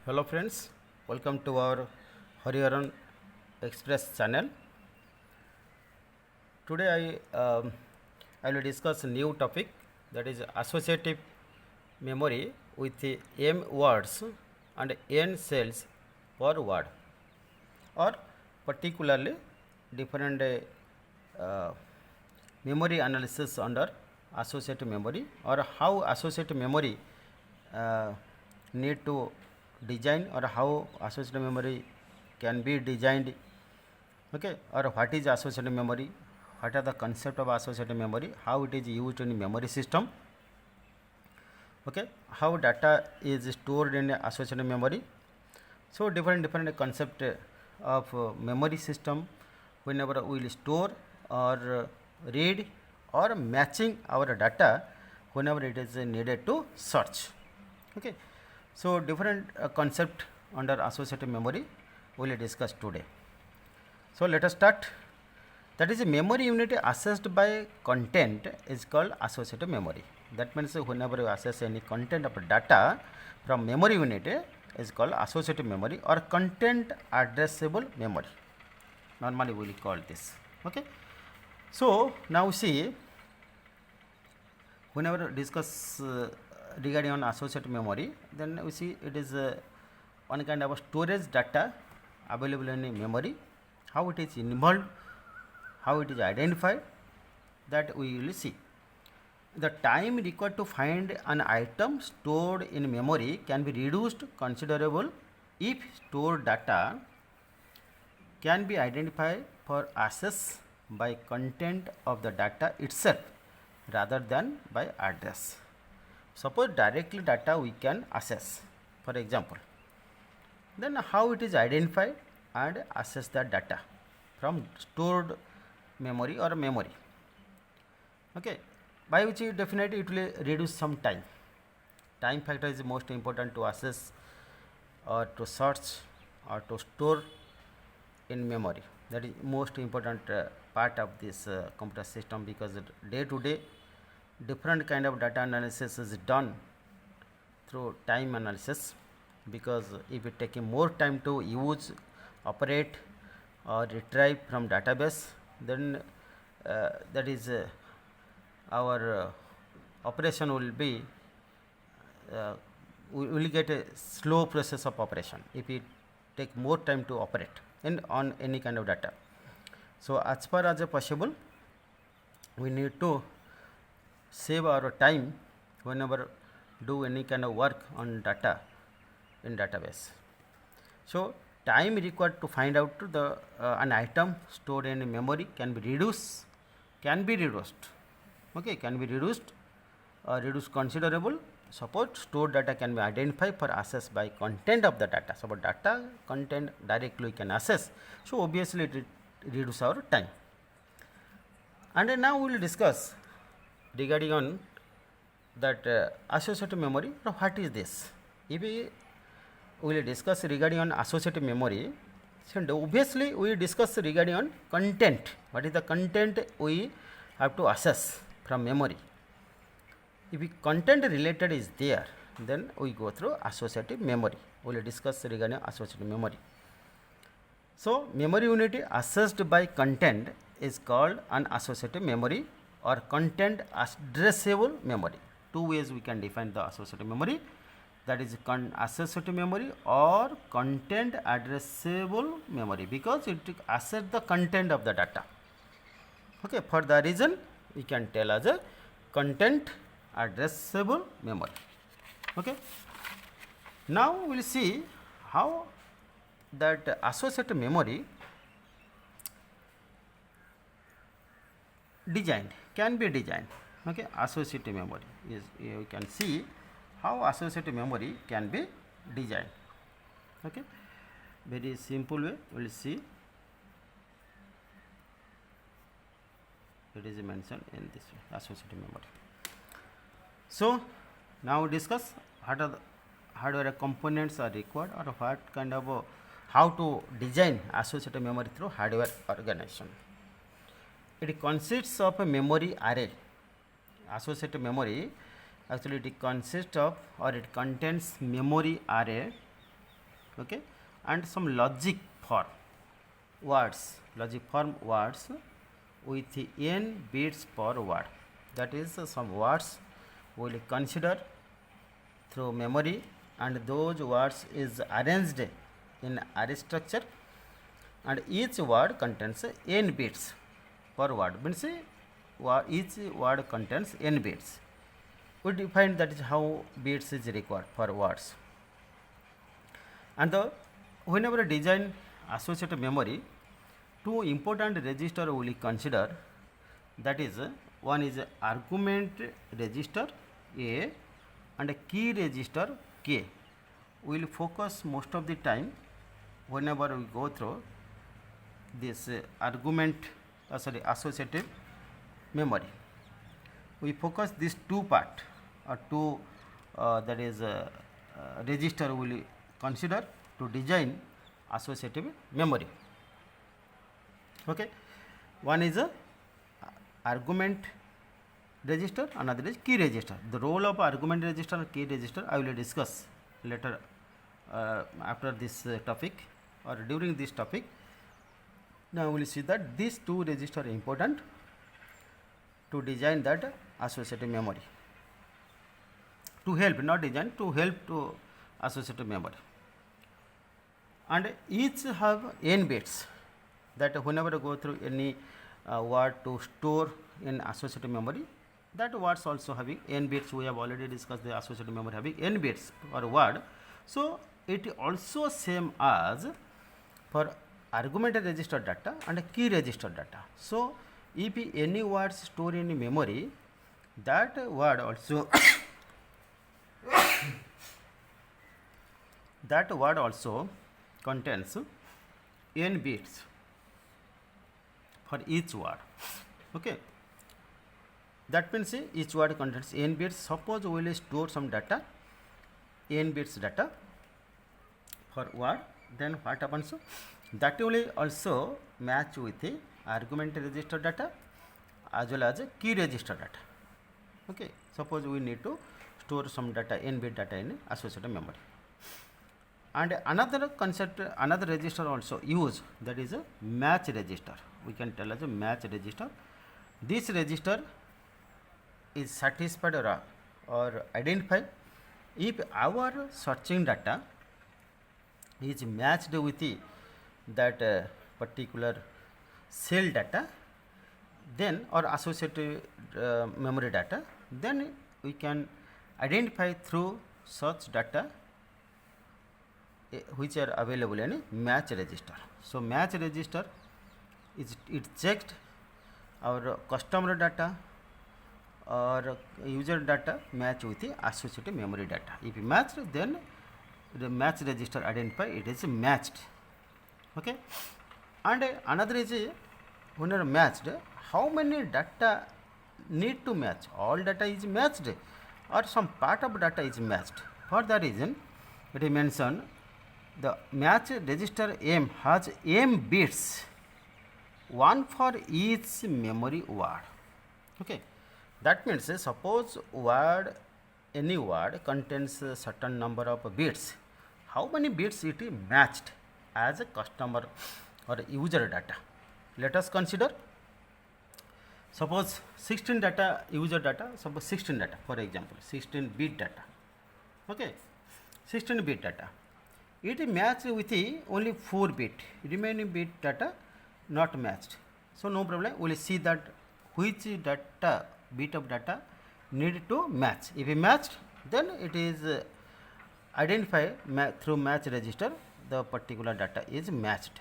Hello friends, welcome to our Hariharan Express channel. Today I will discuss a new topic, that is associative memory with the M words and N cells per word, or particularly different uh, memory analysis under associative memory, or how associative memory uh, need to design, or how associative memory can be designed, okay, or what is associative memory, what are the concept of associative memory, how it is used in memory system, okay, how data is stored in associative memory. So different concept of memory system whenever we will store or read or matching our data whenever it is needed to search, okay. So different concept under associative memory we will discuss today. So let us start. That is, a memory unit accessed by content is called associative memory. That means whenever you access any content of data from memory unit is called associative memory or content addressable memory. Normally we will call this, okay. So now see, whenever discuss regarding on associative memory, then we see it is one kind of storage data available in a memory. How it is involved, how it is identified, that we will see. The time required to find an item stored in memory can be reduced considerable if stored data can be identified for access by content of the data itself rather than by address. Suppose directly data we can access, for example, then how it is identified and access the data from stored memory or memory, okay, by which definitely it will reduce some time factor is most important to access or to search or to store in memory. That is most important part of this computer system, because day to day different kind of data analysis is done through time analysis, because if it taking more time to use, operate or retrieve from database, then that is our operation will be we will get a slow process of operation if it take more time to operate in on any kind of data. So as far as possible, we need to save our time whenever do any kind of work on data in database. So time required to find out the an item stored in memory can be reduced, okay, can be reduced considerable. Suppose stored data can be identified for access by content of the data. So data content directly we can access, so obviously it reduce our time. And now we will discuss regarding on that associative memory. Now what is this? If we will discuss regarding on associative memory, so obviously we discuss regarding on content. What is the content we have to access from memory? If content related is there, then we go through associative memory. We will discuss regarding associative memory. So memory unit accessed by content is called an associative memory or content addressable memory. Two ways we can define the associative memory, that is associative memory or content addressable memory, because it access the content of the data, okay. For the reason we can tell as a content addressable memory, okay. Now we will see how that associative memory can be designed, okay. Associative memory is, you can see how associative memory can be designed, okay. Very simple way we will see. It is mentioned in this way, associative memory. So now discuss what are the hardware components are required, or what kind of how to design associative memory through hardware organization. It consists of a memory array. Associative memory actually it consists of, or it contains memory array okay, and some logic form words, logic form words with n bits per word. That is some words we will consider through memory, and those words is arranged in array structure, and each word contains n bits per word, means each word contains n bits. We define that is how bits is required for words. And whenever design associative memory, two important register we will consider, that is one is argument register A and a key register K. We will focus most of the time whenever we go through this associative memory. We focus these two part or two that is register we will consider to design associative memory. Okay, one is a argument register, another is key register. The role of argument register and key register I will discuss later after this topic or during this topic. Now we will see that these two registers are important to design that associative memory, to help, not design, to help to associative memory. And each have n bits, that whenever you go through any word to store in associative memory, that words also having n bits. We have already discussed the associative memory having n bits per word. So it also same as for argument register data and key register data. So if any words store in memory, that word also that word also contains n bits for each word. Okay, that means each word contains n bits. Suppose we will store some data, n bits data for word, then what happens? That will also match with the argument register data as well as key register data. Okay, suppose we need to store some data, n bit data in associative memory. And another concept, another register also use, that is a match register. We can tell as a match register. This register is satisfied or identified if our searching data is matched with that particular cell data, then or associative memory data, then we can identify through such data which are available in a match register. So match register is, it checked our customer data or user data match with the associative memory data. If matched, then the match register identify it is matched. Okay, and another is when matched, how many data need to match? All data is matched or some part of data is matched. For that reason, it is mentioned the match register M has M bits, one for each memory word. Okay, that means suppose word, any word contains a certain number of bits. How many bits it is matched as a customer or user data? Let us consider. Suppose 16 data, user data, suppose 16 data, for example, 16 bit data. Okay, 16 bit data. It matched with only 4 bit, remaining bit data not matched. So no problem, we will see that which data, bit of data need to match. If it matched, then it is identified through match register, the particular data is matched.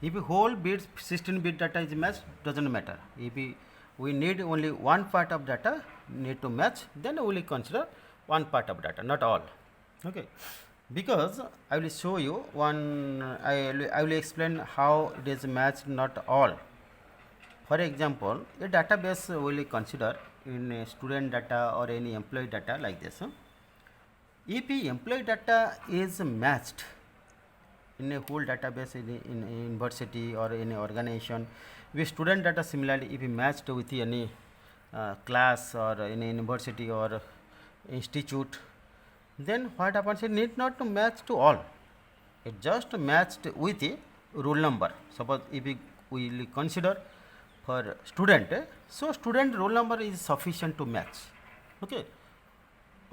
If whole bits 16 bit data is matched, doesn't matter. If we need only one part of data need to match, then we will consider one part of data, not all. Okay, because I will show you one, I will explain how it is matched, not all. For example, a database we will consider in a student data or any employee data like this. If employee data is matched in a whole database in a university or in an organization, with student data similarly, if matched with any class or in a university or institute, then what happens? It need not to match to all. it just matched with the roll number. Suppose if we will consider for student, so student roll number is sufficient to match. Okay.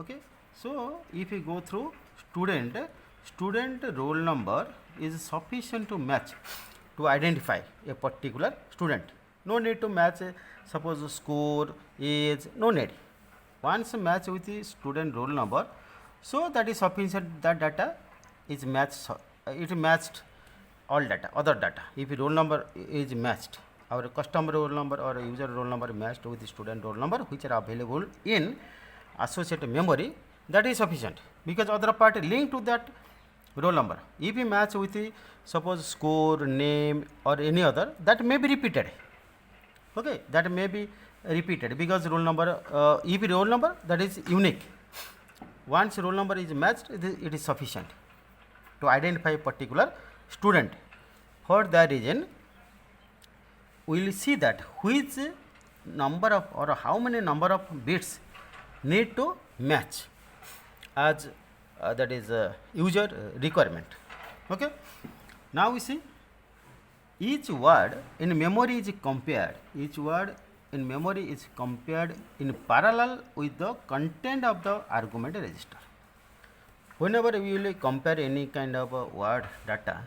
Okay. So if we go through student roll number is sufficient to match, to identify a particular student. No need to match suppose score, age, no need. Once match with the student roll number, so that is sufficient, that data is matched, it matched all data, other data. If roll number is matched, our customer roll number or user roll number matched with the student roll number which are available in associative memory, that is sufficient, because other part linked to that roll number. If we match with the suppose score, name or any other, that may be repeated. Okay, that may be repeated because roll number, if roll number that is unique. Once roll number is matched, it is sufficient to identify a particular student. For that reason, we will see that which number of or how many number of bits need to match as that is user requirement. Okay. Now we see each word in memory is compared. Each word in memory is compared in parallel with the content of the argument register. Whenever we will compare any kind of word data,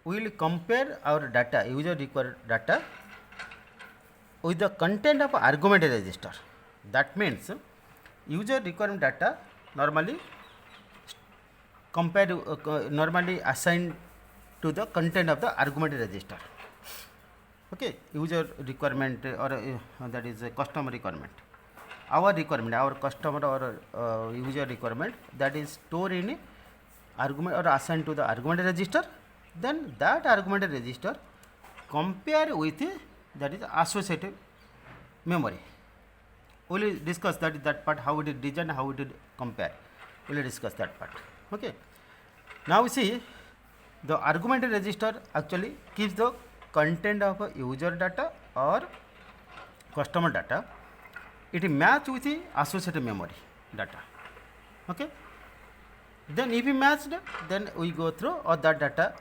we will compare our data, user required data, with the content of argument register. That means user requirement data normally compared, normally assigned to the content of the argument register. Okay, user requirement or that is a customer requirement. Our requirement, our customer or user requirement, that is stored in argument or assigned to the argument register. Then that argument register compare with that is associative memory. We will discuss that part, how it is designed, how it is compare. We will discuss that part. Okay. Now we see the argument register actually keeps the content of a user data or customer data. It match with the associative memory data. Okay. Then if we matched, then we go through or that data,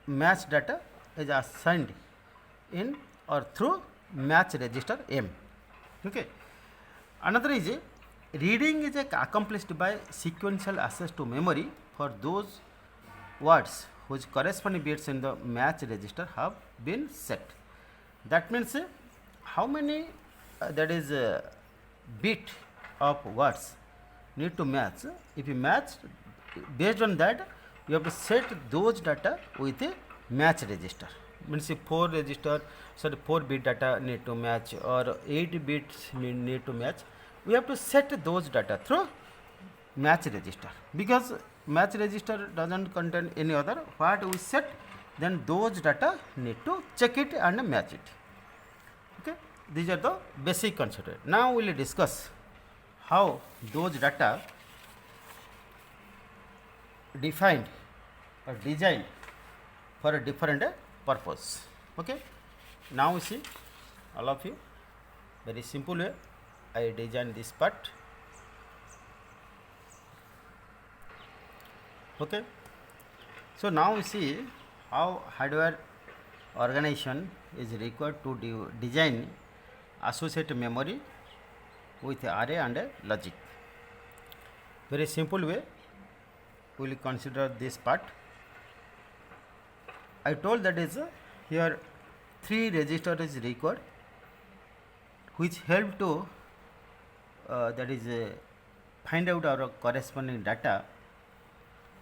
match data is assigned in or through match register M. Okay. Another is reading is accomplished by sequential access to memory for those words whose corresponding bits in the match register have been set. That means how many that is bit of words need to match. If you match, based on that you have to set those data with a match register. Means 4 register, sorry, 4 bit data need to match or 8 bits need to match. We have to set those data through match register, because match register doesn't contain any other. What we set, then those data need to check it and match it. Okay, these are the basic concepts. Now we will discuss how those data defined or designed for a different purpose. Okay, now we see all of you, very simple way I design this part. Okay, so now we see how hardware organization is required to design associative memory with array and logic. Very simple way we will consider this part. I told that is here 3 register is required, which help to that is find out our corresponding data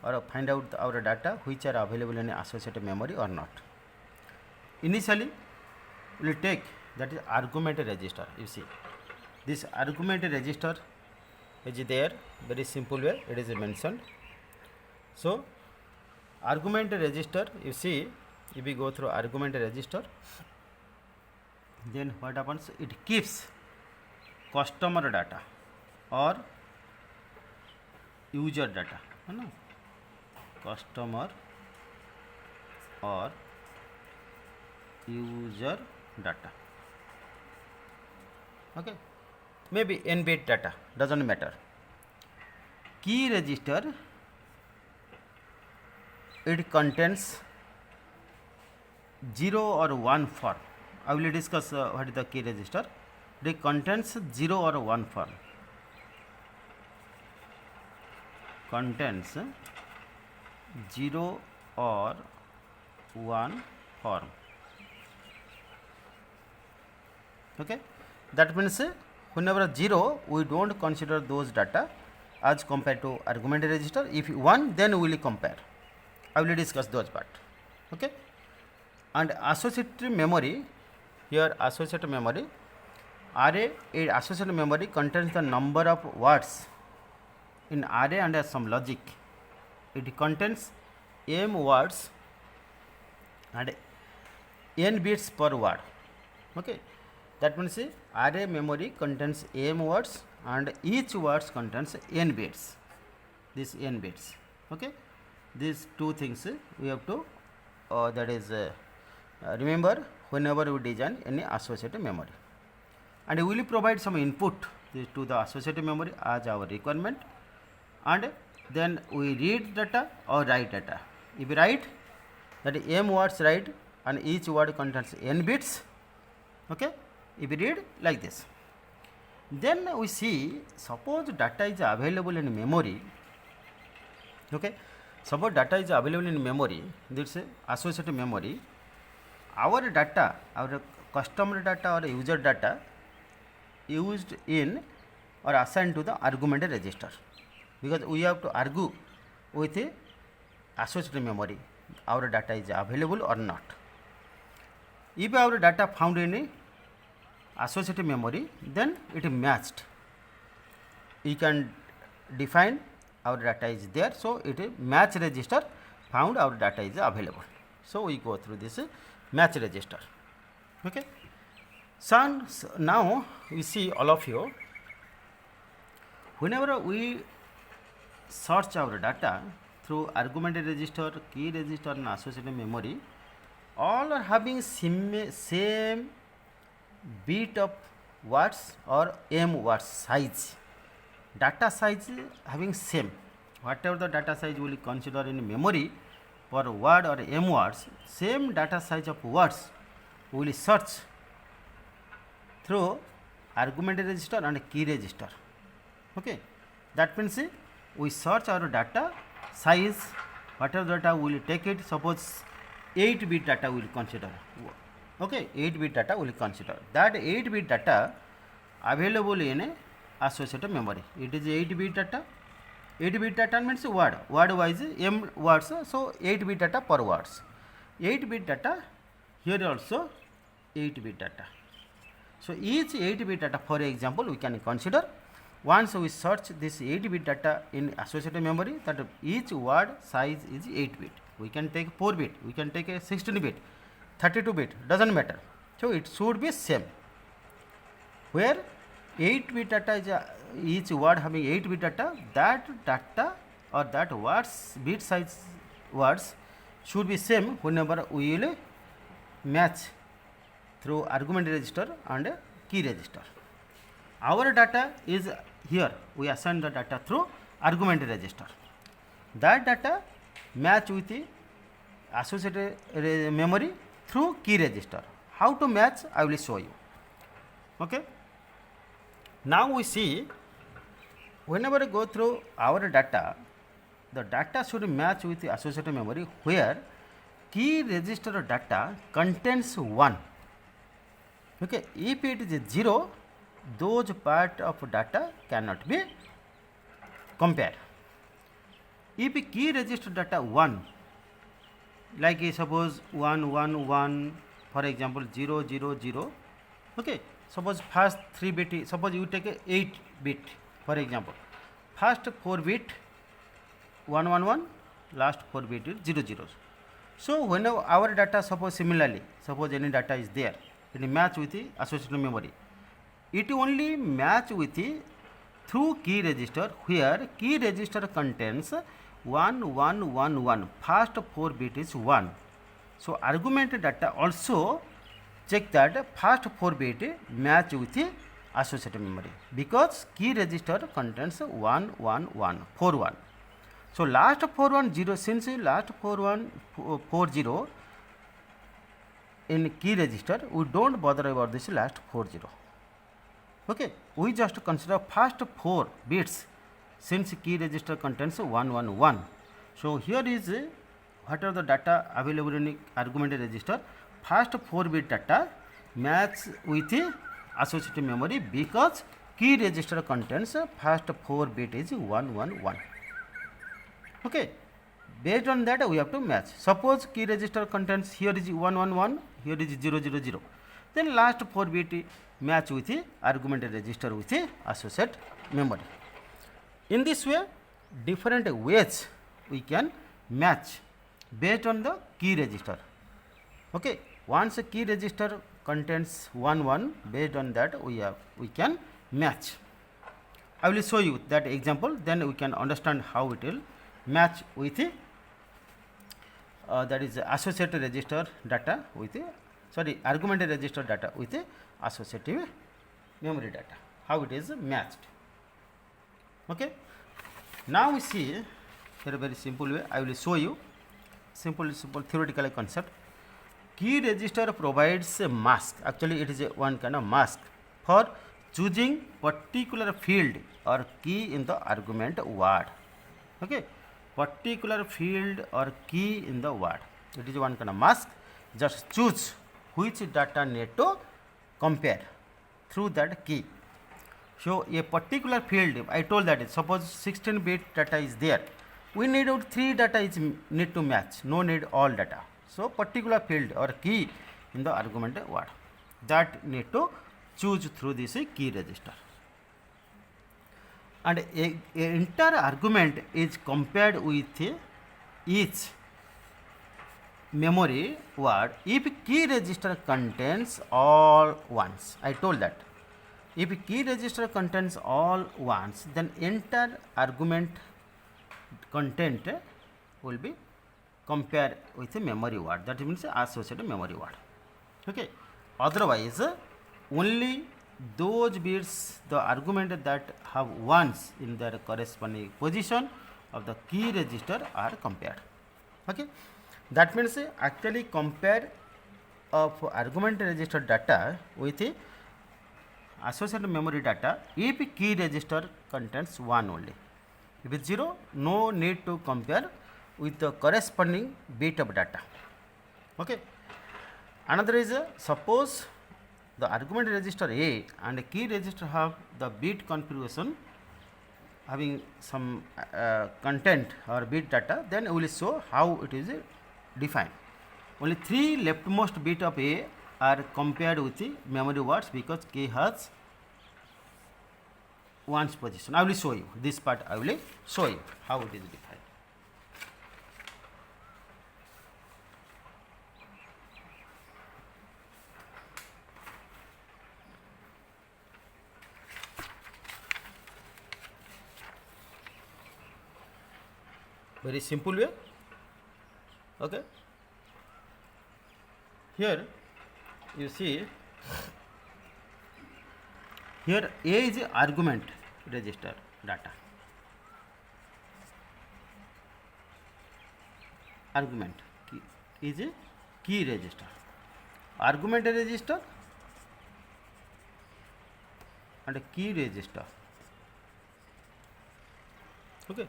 or find out our data which are available in associative memory or not. Initially we will take that is argument register. You see this argument register is there, very simple way it is mentioned. So argument register, you see, if we go through argument register, then what happens, it keeps customer data or user data, no? Customer or user data. Okay, maybe n bit data, doesn't matter. Key register it contains 0 or 1 form. I will discuss what is the key register. It contains 0 or 1 form. Contains 0 or 1 form. Okay, that means whenever 0, we don't consider those data as compared to argument register. If 1, then we will compare. I will discuss those part. Okay, and associative memory, here associative memory, array, a associative memory contains the number of words in array under some logic. It contains m words and n bits per word. Okay, that means array memory contains m words and each words contains n bits. This n bits. Okay, these two things we have to that is remember whenever we design any associative memory. And we will provide some input to the associative memory as our requirement, and then we read data or write data. If we write, that is m words write and each word contains n bits. Okay, if we read like this, then we see, suppose data is available in memory. Okay, suppose data is available in memory, this is associative memory. Our data, our customer data or user data used in or assigned to the argument register, because we have to argue with the associative memory our data is available or not. If our data found in associative memory, then it is matched. We can define our data is there, so it is match register found our data is available. So we go through this match register. Okay, so now we see all of you, whenever we search our data through argument register, key register and associative memory, all are having same bit of words or m words size. Data size having same. Whatever the data size we will consider in memory for word or m words, same data size of words we will search through argument register and key register. Okay, that means we search our data size, whatever data we will take it. Suppose 8-bit data we will consider. Okay, 8-bit data we will consider. That 8-bit data available in a associative memory. It is 8-bit data. 8-bit data means word wise m words, so 8-bit data per words. 8-bit data, here also 8-bit data. So each 8-bit data, for example, we can consider. Once we search this 8-bit data in associative memory, that each word size is 8-bit. We can take 4-bit, we can take a 16-bit, 32-bit, doesn't matter. So it should be same. Where 8-bit data is each word having 8-bit data, that data or that words bit size words should be same whenever we will match through argument register and key register. Our data is here, we assign the data through argument register. That data match with the associated memory through key register. How to match, I will show you. Okay. Now we see, whenever we go through our data, the data should match with the associative memory where key register data contains 1. Okay, if it is 0, those part of data cannot be compared. If key register data 1, like suppose 1 1 1, for example 0 0 0, okay, suppose first 3 bit, suppose you take a 8 bit, for example, first 4 bit 1 1 1, last 4 bit is 0 0. So whenever our data, suppose similarly, suppose any data is there, it match with the associative memory. It only match with the through key register where key register contains 1 1 1 1. First 4 bit is 1. So argument data also check that first 4 bit match with the associative memory because key register contains 1 1 1 4 1. So last 410, since last 4140 in key register, we don't bother about this last 40. Okay, we just consider first 4 bits since key register contains 111. So here is what are the data available in argument register. First 4 bit data match with associative memory because key register contains first 4 bit is 111. Okay, based on that we have to match. Suppose key register contains here is 111, here is 000, then last 4 bit match with the argument register with the associate memory. In this way, different ways we can match based on the key register. Okay, once a key register contains 11, based on that we can match. I will show you that example, then we can understand how it will match with the that is associative register data with the argument register data with the associative memory data, how it is matched. Okay, now we see here a very simple way. I will show you simple theoretical concept. Key register provides a mask, actually it is a one kind of mask for choosing particular field or key in the argument word. Okay, particular field or key in the word, it is one kind of mask. Just choose which data need to compare through that key. So a particular field, I told that suppose 16 bit data is there, we need 3 data is need to match, no need all data. So particular field or key in the argument word, that need to choose through this key register. And a entire argument is compared with each memory word if key register contains all ones. I told that if key register contains all ones, then entire argument content will be compared with the memory word, that means associated memory word. Okay, otherwise only those bits, the argument that have ones in their corresponding position of the key register are compared. Okay, that means actually compare of argument register data with the associated memory data if key register contains 1 only. If it is 0, no need to compare with the corresponding bit of data. Okay, another is suppose the argument register A and key register have the bit configuration having some content or bit data, then we will show how it is defined. Only 3 leftmost bit of A are compared with the memory words because K has one's position. I will show you this part, I will show you how it is defined. Very simple way. Okay, here you see, here A is argument register data, argument is a key register, argument register and key register. Okay,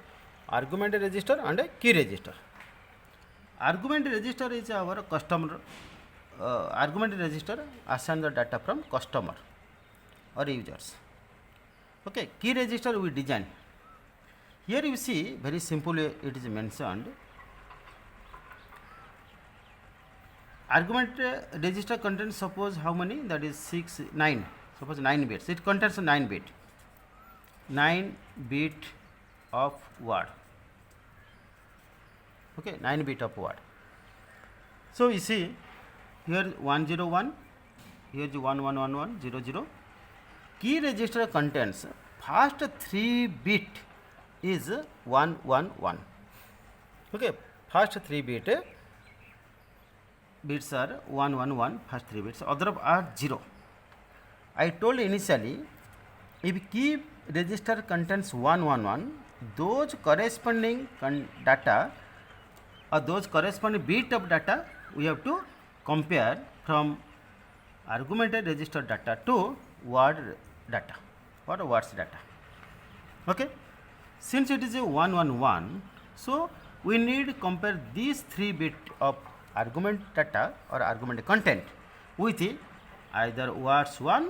argument register and a key register. Argument register is our customer, argument register assign the data from customer or users. Okay, key register we design. Here you see very simple it is mentioned. Argument register contains suppose how many, that is 6, 9, suppose 9 bits, it contains 9 bit, 9 bit of word. Okay, 9 bit of word. So you see here 101, here is 111100. Key register contains first 3 bit is 111. Okay, first 3 bits are 111, first 3 bits, other are 0. I told initially if key register contains 111, those corresponding data or those corresponding bit of data we have to compare from argumented register data to word data or words data. Okay. Since it is a 111, so we need compare these 3 bit of argument data or argument content with either words 1,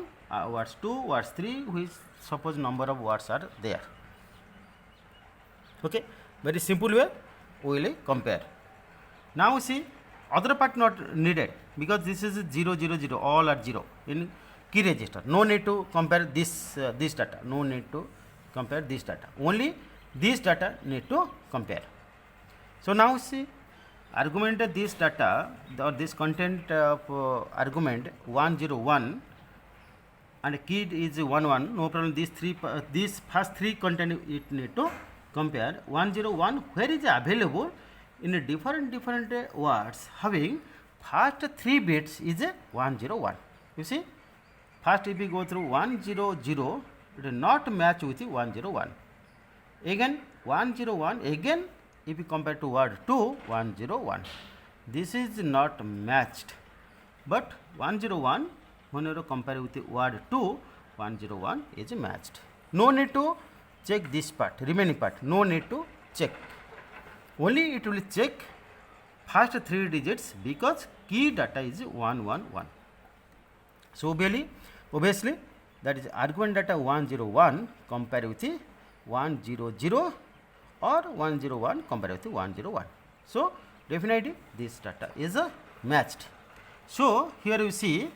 words 2, words 3, which suppose number of words are there. Okay, very simple way we will compare. Now see, other part not needed because this is 0 0 0, all are 0 in key register. No need to compare this data, no need to compare this data, only this data need to compare. So now see, argument this data or this content of argument 101 and key is 11, no problem. These first 3 content it need to compare. 101 where is available in a different words having first 3 bits is a 101. You see, first if we go through 100, it will not match with 101. Again 101, again if you compare to word 2, 101. This is not matched, but 101 when you compare with word 2, 101 is matched. No need to check this part, remaining part, no need to check. Only it will check first 3 digits because key data is 111. So obviously that is argument data 101 compare with 100 or 101 compare with 101. So definitely this data is matched. So here you see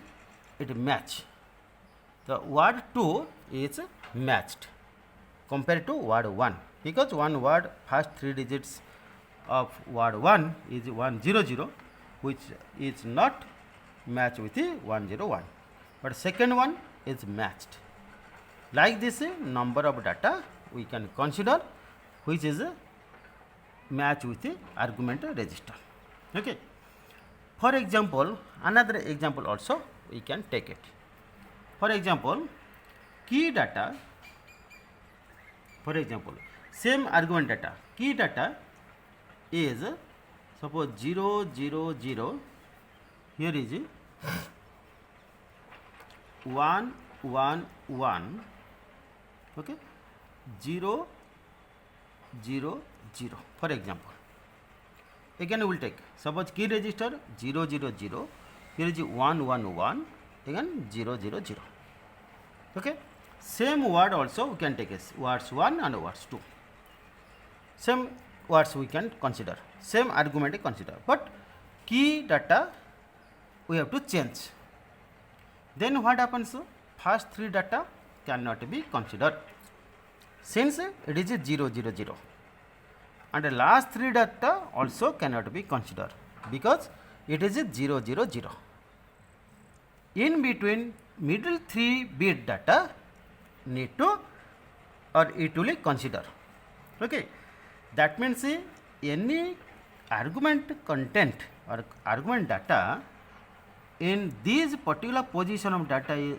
it match. The word 2 is matched compared to word 1 because one word first 3 digits of word 1 is 100, which is not matched with 101, but second one is matched. Like this number of data we can consider which is match with the argument register. Okay. For example, another example also we can take it. For example, key data, for example, same argument data, key data is suppose 0 0 0, here is 1 1 1, okay, 0 0 0 for example. Again we will take suppose key register 0 0 0, here is 1 1 1, again 0 0 0. Okay, same word also we can take as words 1 and words 2. Same words we can consider, same argument consider, but key data we have to change. Then what happens? First 3 data cannot be considered since it is 0 0 0, and the last 3 data also cannot be considered because it is 0 0 0. In between middle 3 bit data need to or it will consider. Okay, that means any argument content or argument data in this particular position of data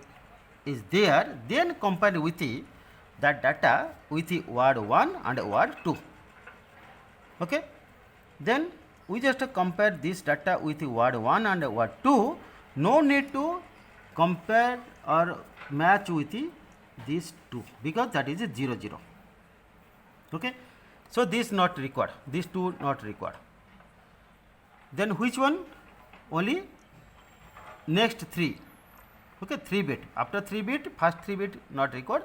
is there, then compare with that data with word 1 and word 2. Okay, then we just compare this data with word 1 and word 2. No need to compare or match with these 2 because that is 0 0. Okay, so this not required, these 2 not required. Then which one? Only next 3. Okay, 3 bit, after 3 bit, first 3 bit not required,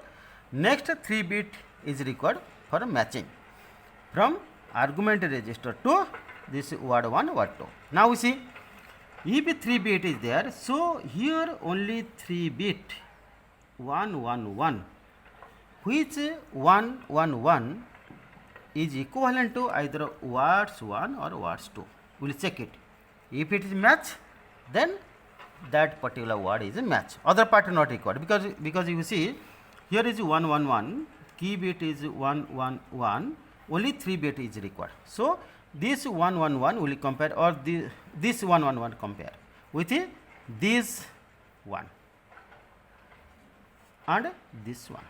next 3 bit is required for matching from argument register to this word 1 word 2. Now we see if 3 bit is there, so here only 3 bit 1 1 1, which 1 1 1 is equivalent to either words 1 or words 2. We will check it. If it is match, then that particular word is a match. Other part not required because you see here is 1 1 1, key bit is 1 1 1, only 3 bit is required. So this 1 1 1 will compare, or this 1 1 1 compare with this one and this one.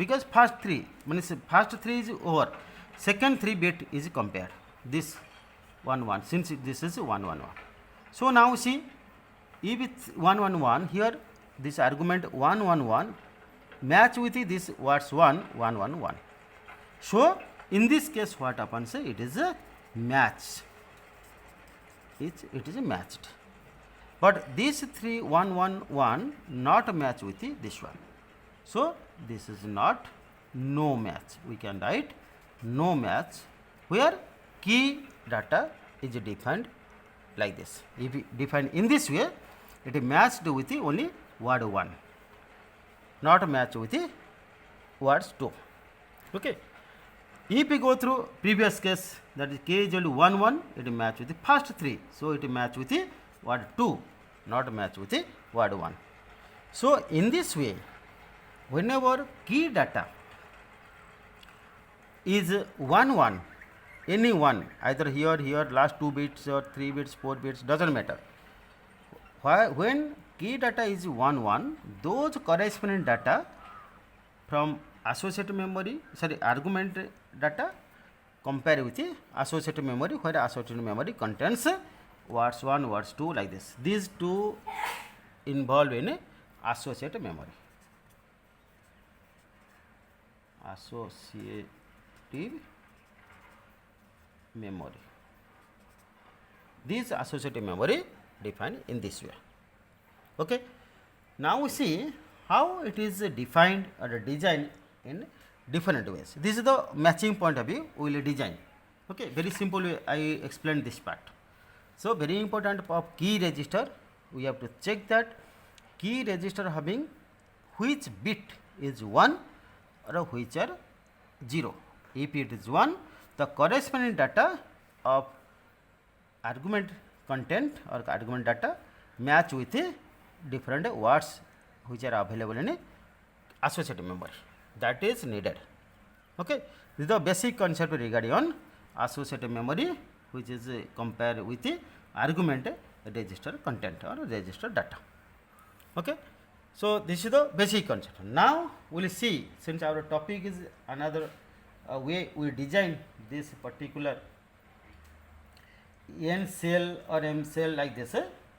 because first 3 means first 3 is over, second 3 bit is compared, this 1 1, since this is 1 1 1. So now see, if it's 1 1 1, here this argument 1 1 1 match with this what's 1 1 1 1. So in this case what happens, it is a match, it is matched, but this 3 1 1 1 not match with this one. So this is not no match, we can write no match, where key data is defined like this. If we define in this way, it is matched with the only word 1, not matched with the words 2. Okay. If we go through previous case, that is k is equal to 1 1, it is matched with the first 3, so it is matched with the word 2, not matched with the word 1. So in this way, whenever key data is 1 1, any one, either here last 2 bits or 3 bits 4 bits, doesn't matter. When key data is 1 1, those corresponding data from associative memory, argument data compare with the associative memory, where associative memory contains words 1 words 2 like this. These two involved in associative memory. Associative memory. This associative memory defined in this way. Okay. Now we see how it is defined or designed in different ways. This is the matching point of view we will design. Okay. Very simple way I explained this part. So very important of key register, we have to check that key register having which bit is 1 or which are 0. If it is 1, the corresponding data of argument content or argument data match with the different words which are available in associative memory. That is needed. Okay. This is the basic concept regarding on associative memory, which is compared with the argument register content or register data. Okay. So this is the basic concept. Now we will see, since our topic is another way we design this particular n cell or m cell like this,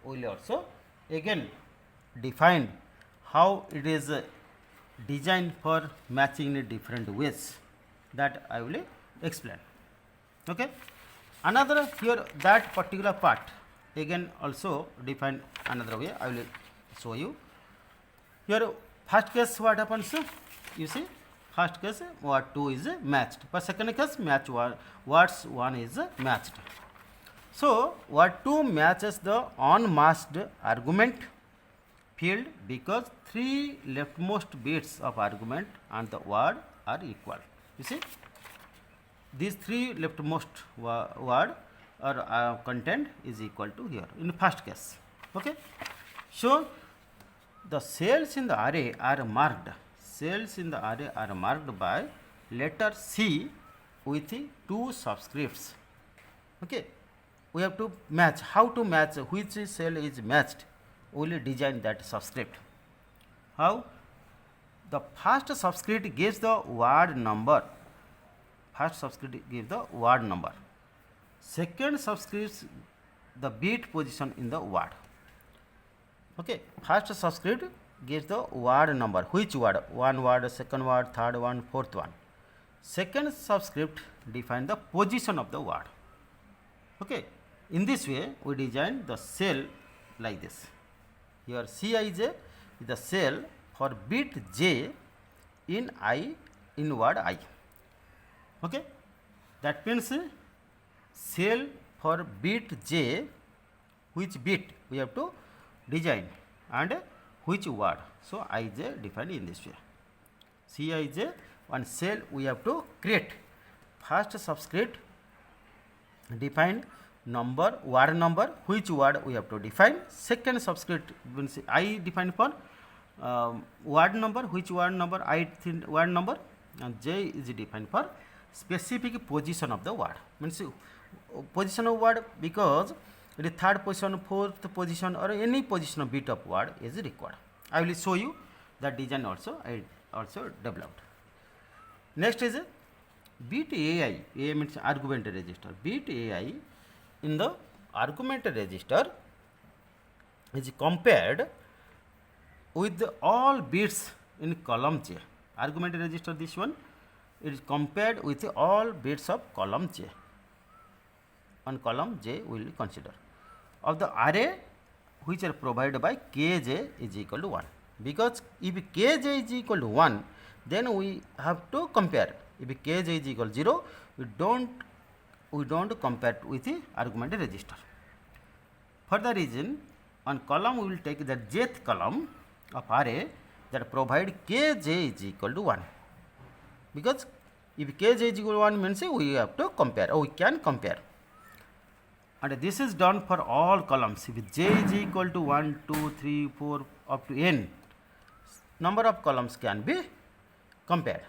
we will also again define how it is designed for matching in different ways, that I will explain. Okay. Another here, that particular part again also define another way, I will show you. Here first case what happens, you see, first case word 2 is matched, but second case match words 1 is matched. So word 2 matches the unmasked argument field because 3 leftmost bits of argument and the word are equal. You see, these 3 leftmost word or content is equal to here in the first case. Okay. So the cells in the array are marked. Cells in the array are marked by letter C with 2 subscripts. Okay. We have to match. How to match? Which cell is matched? We will design that subscript. How? The first subscript gives the word number. First subscript gives the word number. Second subscript the bit position in the word. Okay. First subscript gives the word number. Which word? One word, second word, third one, fourth one. Second subscript define the position of the word. Okay. In this way, we design the cell like this. Here Cij is the cell for bit j in word I. Okay. That means cell for bit j, which bit we have to design and which word. So Ij defined in this way. Cij, one cell we have to create. First subscript define number, word number, which word we have to define. Second subscript means I define for word number, which word number, I word number, and j is defined for specific position of the word. Means position of word, because the third position, fourth position, or any position of bit of word is required. I will show you that design also I also developed. Next is bit AI. AI means argument register. Bit AI in the argument register is compared with all bits in column J. Argument register, this one, it is compared with all bits of column J. On column J we will consider of the array which are provided by Kj is equal to 1. Because if Kj is equal to 1, then we have to compare. If Kj is equal to 0, we don't compare with the argument register. For the reason, on column we will take the jth column of array that provide Kj is equal to 1. Because if Kj is equal to 1 means we have to compare, or we can compare. And this is done for all columns. If j is equal to 1, 2, 3, 4 up to n, number of columns can be compared,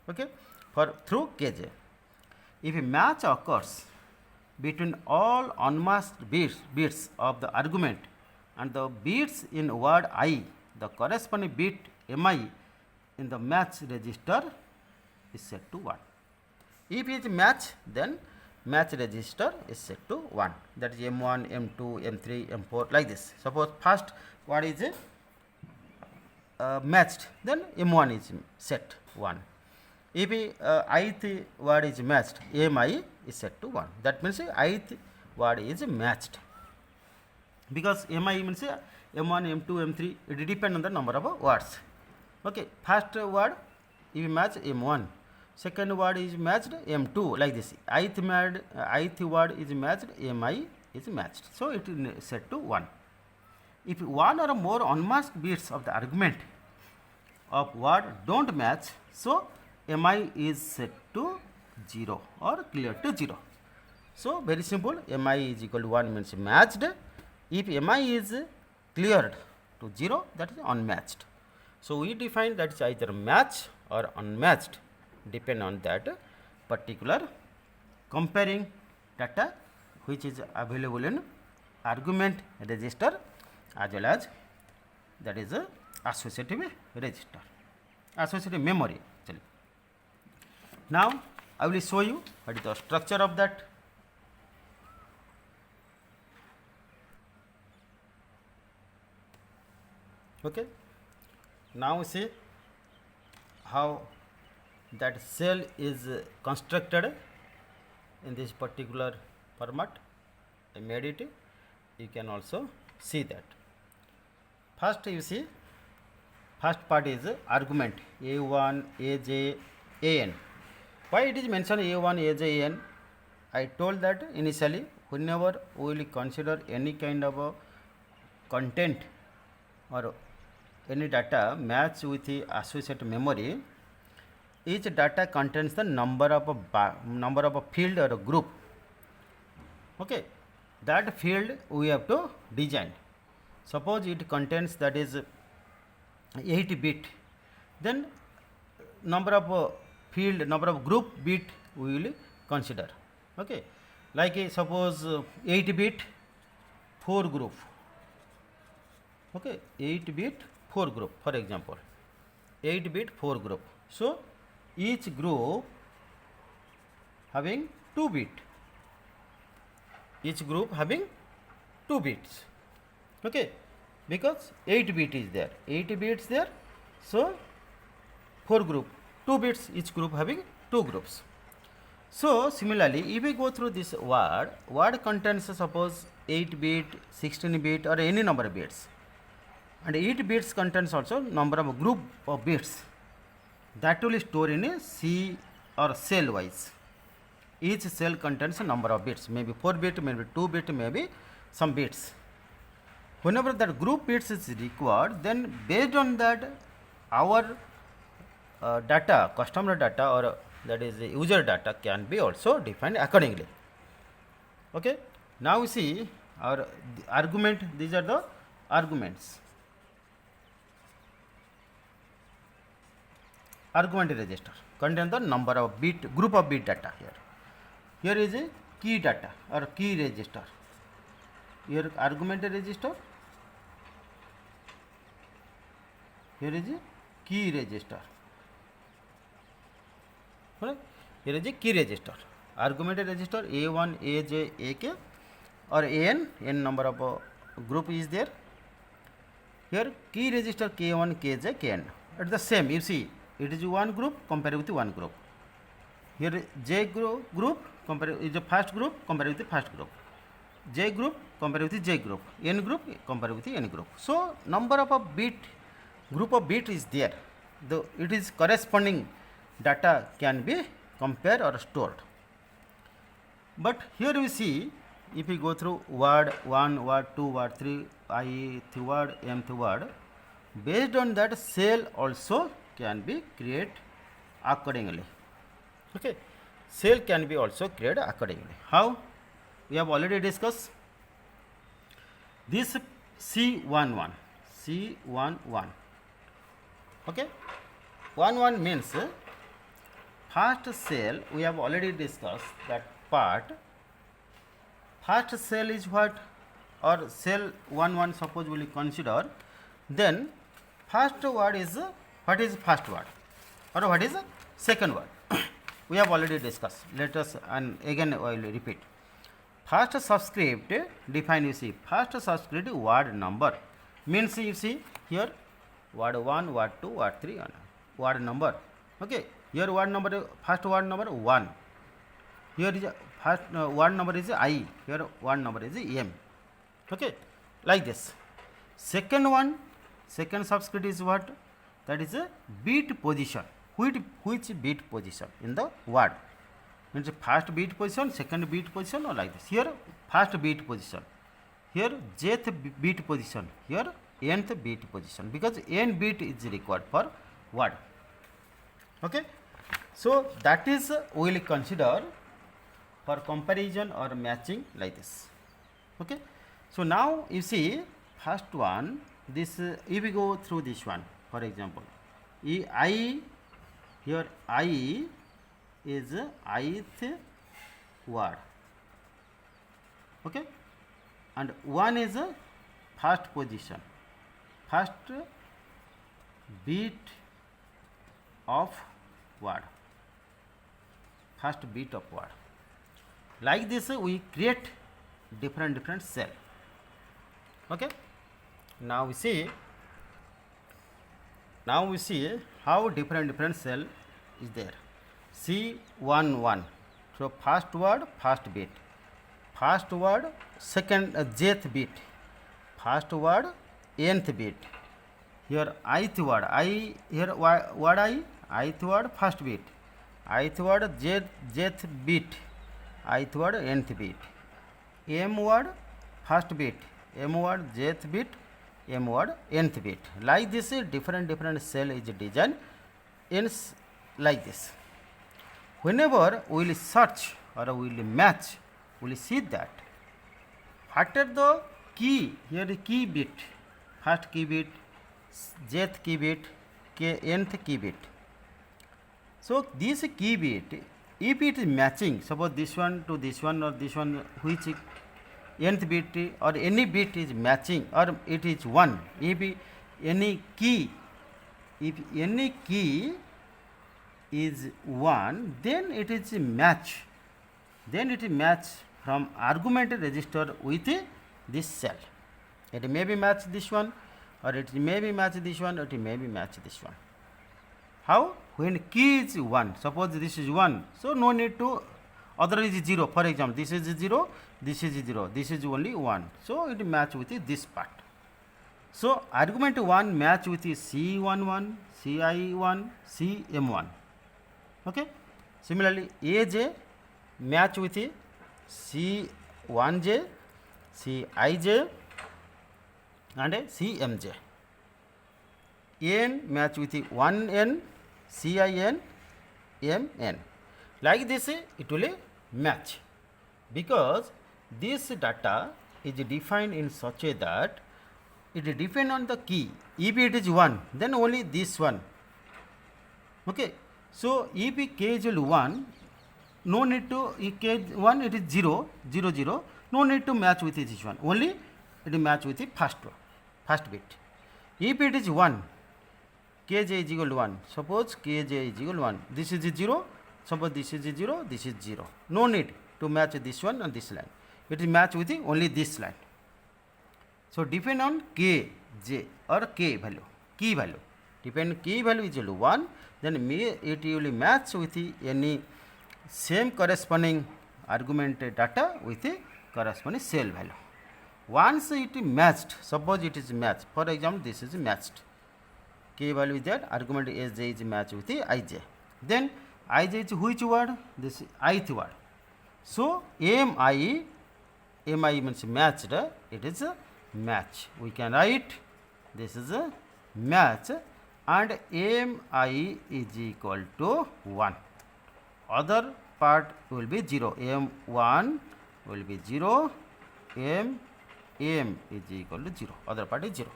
okay, for through Kj. If a match occurs between all unmasked bits of the argument and the bits in word I, the corresponding bit mi in the match register is set to 1. If it is match, then match register is set to 1, that is M1, M2, M3, M4 like this. Suppose first word is matched, then M1 is set 1. If ith word is matched, Mi is set to 1. That means ith word is matched. Because Mi means M1, M2, M3, it depends on the number of words. Okay, first word if match M1, second word is matched M2 like this. Ith word is matched, Mi is matched. So it is set to 1. If one or more unmasked bits of the argument of word don't match, so Mi is set to 0 or clear to 0. So very simple, Mi is equal to 1 means matched. If Mi is cleared to 0, that is unmatched. So we define that is either match or unmatched, depend on that particular comparing data which is available in argument register as well as that is associative register, associative memory actually. Now I will show you what is the structure of that. Okay, now see how that cell is constructed in this particular format. I made it, you can also see that. First you see, first part is argument A1, AJ, AN. Why it is mentioned A1, AJ, AN? I told that initially whenever we will consider any kind of a content or any data match with the associated memory, each data contains the number of a field or a group. Okay, that field we have to design. Suppose it contains that is 8 bit, then number of field, number of group bit we will consider. Okay, like suppose 8 bit 4 group. Okay, 8 bit 4 group, for example 8 bit 4 group. So each group having 2 bit, each group having 2 bits. Okay, because 8 bit is there, 8 bits there, so 4 group, 2 bits, each group having 2 groups. So similarly, if we go through this word contains suppose 8 bit, 16 bit or any number of bits, and 8 bits contains also number of group of bits, that will store in a C or cell wise. Each cell contains a number of bits, maybe 4 bit, maybe 2 bit, maybe some bits. Whenever that group bits is required, then based on that our data, customer data or that is user data can be also defined accordingly. Okay, now we see our argument, these are the arguments. Argument register contain the number of bit, group of bit data here. Here is a key data or key register. Here argument register. Here is a key register. right? Here is a key register, argument register A1, AJ, AK, or n number of group is there. Here key register K1, KJ, Kn. It's the same. You see, it is one group compared with one group. Here J group compared is the first group compared with the first group. J group compared with the J group. N group compared with the N group. So number of a bit group of bit is there. The it is corresponding data can be compared or stored. But here we see, if we go through word 1, word 2, word 3, ith word, mth word, based on that cell also can be created accordingly. Okay, cell can be also created accordingly. How? We have already discussed this C11, C11. Okay, 11 means first cell. We have already discussed that part. First cell is what, or cell 11 suppose we will consider, then first word is what is first word or what is second word. We have already discussed. Let us and again I will repeat. First subscript define, you see, first subscript word number means, you see here word 1, word 2, word 3, word number. Okay, here word number, first word number 1. Here is first word number is I, here word number is M. Okay, like this. Second one, second subscript is what? That is a bit position. Which bit position in the word? Means first bit position, second bit position, or like this. Here first bit position, here jth bit position, here nth bit position, because n bit is required for word. Okay, so that is we will consider for comparison or matching like this. Okay, so now you see first one, this if we go through this one, for example, I, here I is ith word. Okay, and 1 is first position, first bit of word, first bit of word. Like this we create different cell. Okay, now we see how different cell is there. C11, so first word first bit, first word second jth bit, first word nth bit, here ith word I, here word I, ith word first bit, ith word jth bit, ith word nth bit, m word first bit, m word jth bit, m word nth bit. Like this different cell is designed in like this. Whenever we will search or we will match, we will see that what are the key, here the key bit, first key bit, jth key bit, nth key bit. So this key bit, if it is matching, suppose this one to this one or this one, which nth bit or any bit is matching or it is 1, if any key is 1, then it is a match. Then it is match from argument register with this cell. It may be match this one, or it may be match this one, or it may be match this one. How? When key is 1, suppose this is 1, so no need to, other is 0. For example, this is 0, this is 0, this is only 1. So it match with this part. So argument 1 match with C11, CI1, CM1. Okay. Similarly, AJ match with C1J, CIJ, and CMJ. N match with 1N, CIN, MN. Like this, it will match, because this data is defined in such a that it depends on the key. If it is 1, then only this one. Okay. So if k is 1, no need to, if k is 1, it is 0, 0, 0, no need to match with this one, only it will match with the first bit. If it is 1, kj is equal to 1, suppose kj is equal to 1, this is 0, Suppose this is 0, this is 0. No need to match this one and this line. It is match with only this line. So depend on k, j or k value, key value. Depend key value is equal to 1, then it will match with any same corresponding argument data with the corresponding cell value. Once it is matched, suppose it is matched, for example this is matched, k value is that, argument sj is matched with the ij. Then ij is which word? This ith word. So mi means matched, it is a match. We can write this is a match and mi is equal to 1. Other part will be 0. m1 will be 0, m is equal to 0. Other part is 0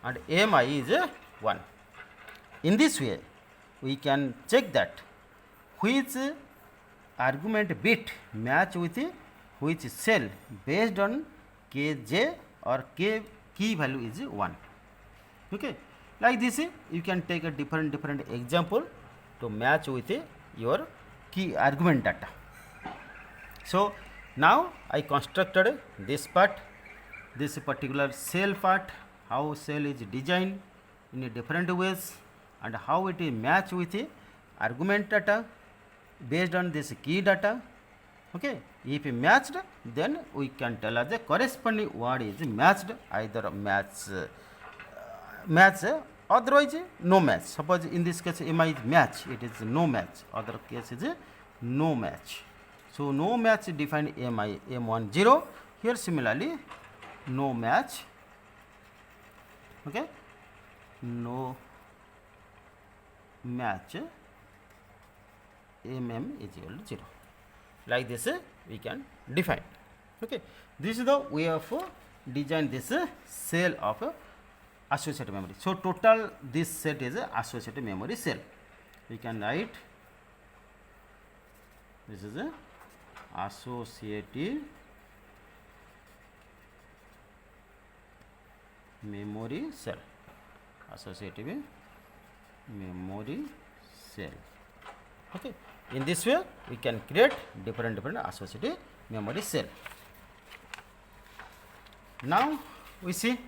and mi is 1. In this way, we can check that which argument bit match with which cell based on kj or k key value is 1. Okay, like this you can take a different example to match with your key argument data. So now I constructed this part, this particular cell part, how cell is designed in a different ways and how it is matched with argument data based on this key data. Okay, if matched, then we can tell us the corresponding word is matched, either match, otherwise no match. Suppose in this case mi is match, it is no match, other case is no match. So no match defined mi, m1 0. Here similarly no match. Okay, no match, is equal to 0. Like this we can define. Okay, this is the way of design this cell of associative memory. So total this set is associative memory cell. We can write this is a associative memory cell. Associative memory cell. Okay, in this way we can create different associative memory cell. Now we see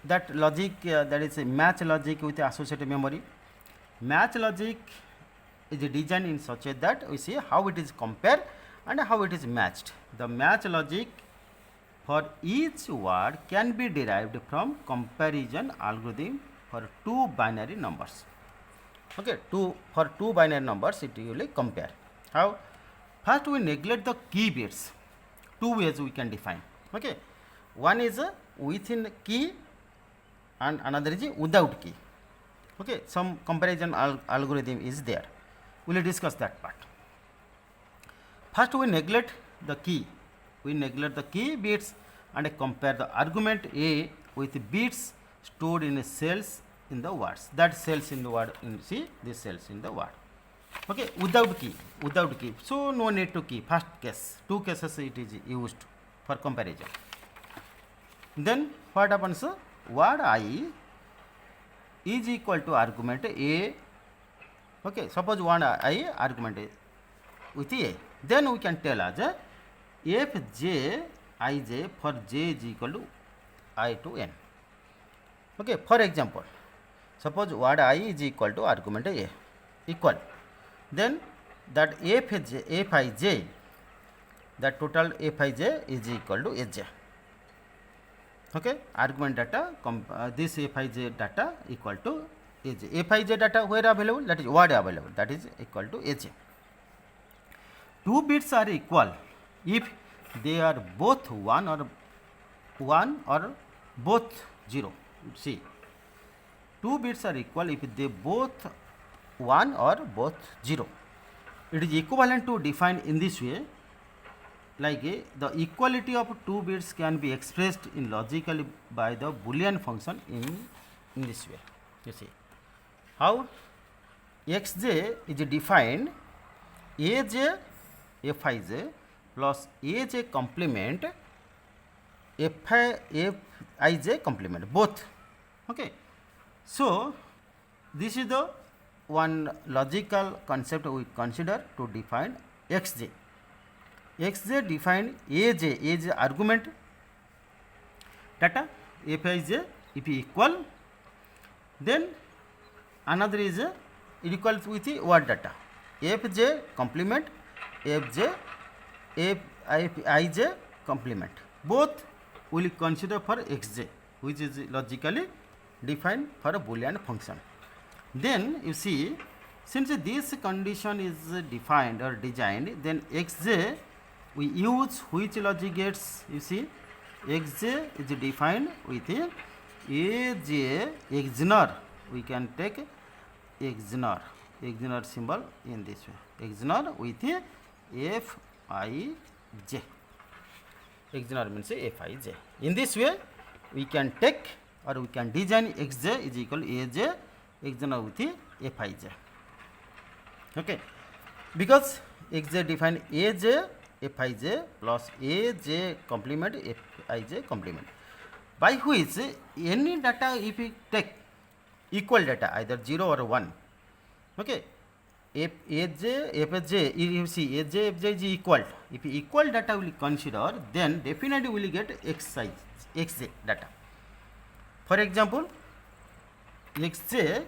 that logic, that is a match logic with associative memory. Match logic is designed in such a that we see how it is compared and how it is matched. The match logic for each word can be derived from comparison algorithm for two binary numbers. Okay, for two binary numbers it will compare. How? First we neglect the key bits. Two ways we can define. Okay, one is within key and another is without key. Okay, some comparison algorithm is there. We will discuss that part. First we neglect the key. We neglect the key bits and compare the argument A with bits stored in cells in the words. That cells in the word, see these cells in the word. Okay, without key. So no need to key. First case, two cases it is used for comparison. Then what happens? Word I is equal to argument A. Okay, suppose word I argument with A. Then we can tell us if j ij for j is equal to I to n. Okay, for example, suppose word I is equal to argument A equal, then that fij, that total fij is equal to aj. Okay, argument data, this fij data equal to aj. Fij data where available? That is word available, that is equal to aj. Two bits are equal if they are both 1 or both 0. See, two bits are equal if they both 1 or both 0. It is equivalent to define in this way, like the equality of two bits can be expressed in logically by the Boolean function in this way. You see how xj is defined aj fij plus aj complement fij complement both. Okay, so this is the one logical concept we consider to define xj. Xj define aj argument data fij if equal, then another is it equals with the word data fj complement fj fij complement, both will consider for xj, which is logically defined for a boolean function. Then you see, since this condition is defined or designed, then xj we use which logic gates? You see, xj is defined with aj XNOR. We can take XNOR symbol in this way, XNOR with fij. XNOR means fij. In this way we can take or we can design xj is equal to aj XNOR with fij. Okay, because xj define aj fij plus aj complement fij complement, by which any data if we take equal data either 0 or 1, okay, if aj fj, you see aj fj is equal, if equal data will consider, then definitely we will get xj data. For example, xj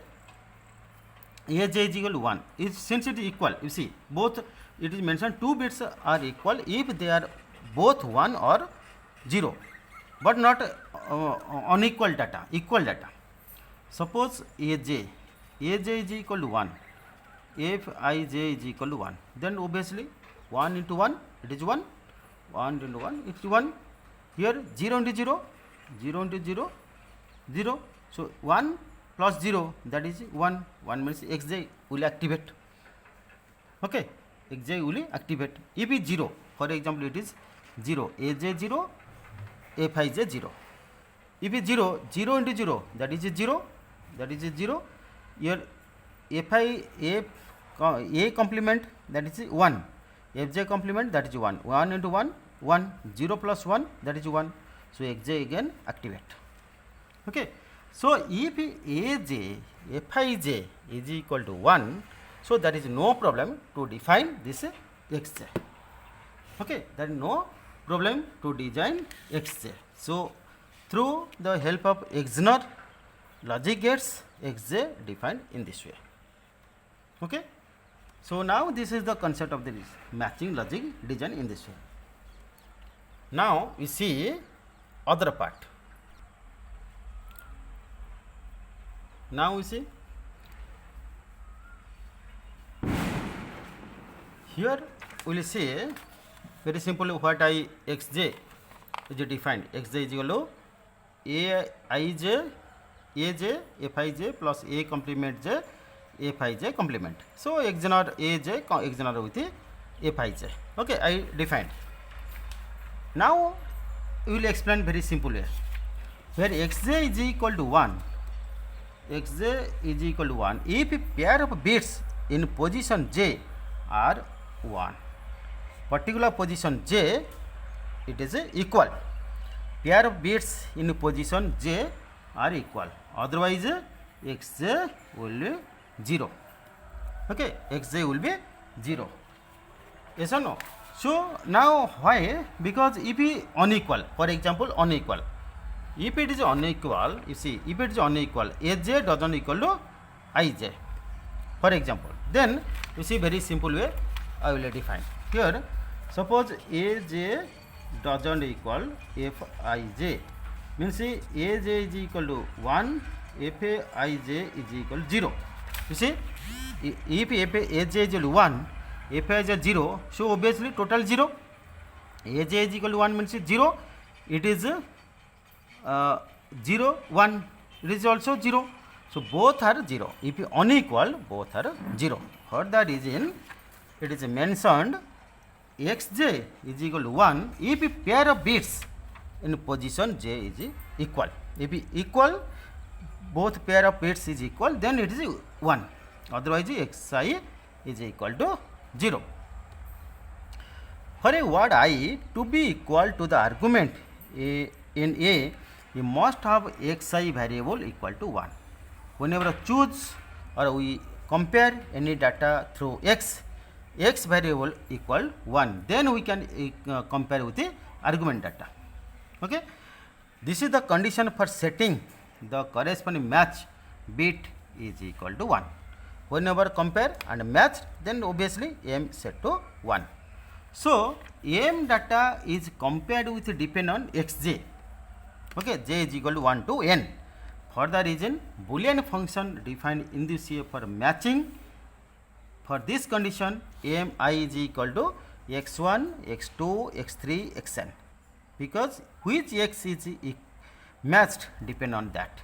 aj is equal to 1, since it is equal, you see both it is mentioned 2 bits are equal if they are both 1 or 0, but not unequal data, equal data. Suppose aj is equal to 1, fij is equal to 1, then obviously 1 into 1 it is 1, 1 into 1 it is 1, here 0 into 0, 0 into 0, 0, so 1 plus 0 that is 1, 1 means xj will activate, okay, xj will activate. If it is 0, for example it is 0, aj 0, fij 0, if it is 0, 0 into 0 that is 0, that is 0, here a complement that is 1, fj complement that is 1, 1 into 1, 1, 0 plus 1 that is 1, so xj again activate. Okay, so if aj fij is equal to 1, so there is no problem to define this xj. Okay, there is no problem to design xj. So through the help of XNOR logic gates, xj defined in this way. Okay, so now this is the concept of the matching logic design in this way. Now we see other part. Now we see here we will see very simply what xj is defined. Xj is equal to aj fij plus a complement j fij complement. So XNOR aj XNOR with fij. Okay, I defined. Now we will explain very simple way. Where xj is equal to 1, xj is equal to 1 if pair of bits in position j are 1, particular position j it is equal, pair of bits in position j are equal, otherwise xj will be 0. Okay, xj will be 0. Yes or no? So now why? Because if it unequal, for example unequal, if it is unequal, you see if it is unequal, aj doesn't equal to ij, for example, then you see very simple way I will define. Here suppose aj doesn't equal fij, means aj is equal to 1, fij is equal to 0. You see, if aj is equal to 1, fij is 0, so obviously total 0. aj is equal to 1 means 0, it is 0, 1, it is also 0. So both are 0. If unequal, both are 0. For that reason, it is mentioned xj is equal to 1 if pair of bits in position j is equal. If equal, both pair of bits is equal, then it is 1. Otherwise, xi is equal to 0. For a word I to be equal to the argument in A, you must have xi variable equal to 1. Whenever choose or we compare any data through x variable equal 1, then we can compare with the argument data. Okay, this is the condition for setting the corresponding match bit is equal to 1. Whenever compare and match, then obviously m set to 1. So m data is compared with depend on xj. Okay, j is equal to 1 to n. For the reason Boolean function defined in this way for matching, for this condition mi is equal to x1, x2, x3, xn, because which x is matched depend on that.